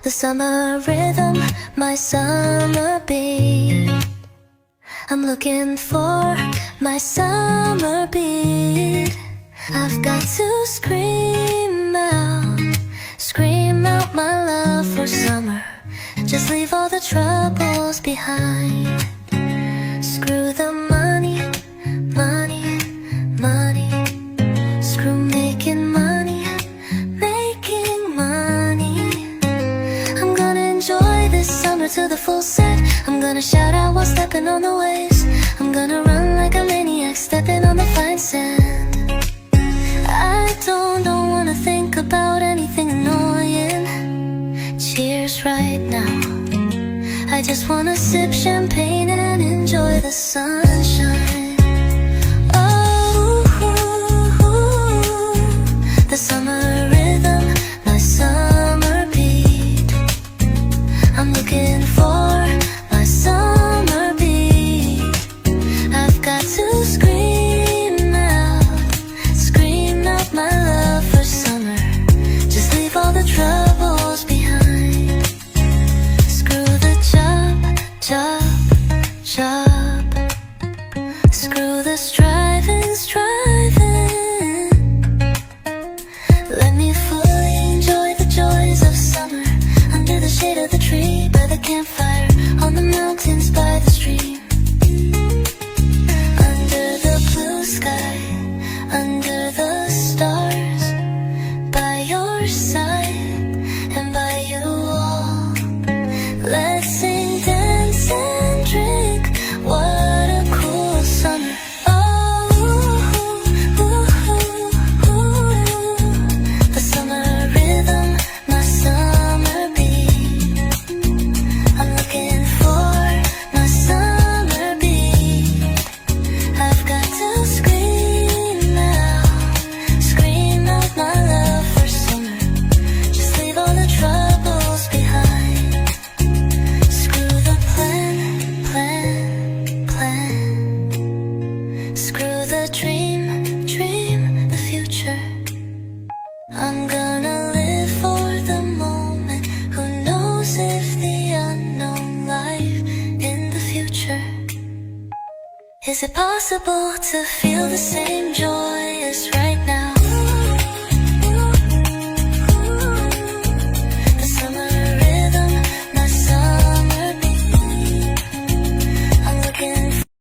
the summer rhythm, my summer beat. I'm looking for my summer beat. I've got to scream out my love for summer. Just leave all the troubles behind. Screw the money, money, money. Screw making money, making money. I'm gonna enjoy this summer to the full set. I'm gonna shout out while stepping on the waves. I'm gonna run like a maniac, stepping on the fine sand. I don't wanna think about anything annoying. Cheers right now. I just wanna sip champagne and enjoy the sunshine. Oh, the summer rhythm, my summer beat. I'm looking for my summer beat. I've got to scream out my love for summer. Just leave all the troubles behind. Screw the job. Screw the striving. Let me fully enjoy the joys of summer. Under the shade of the tree, by the campfire, on the mountains, by the stream. Under the blue sky, under the stars, by your side and by you all. Let's sing, dance and drink. What a cool summer. The summer rhythm, my summer beat. I'm looking for my summer beat. I've got to scream out my love for summer. Just leave all the troubles behind. Screw the plan. Screw the dream, the future. I'm gonna live for the moment. Who knows if the unknown life in the future? Is it possible to feel the same joy as right now?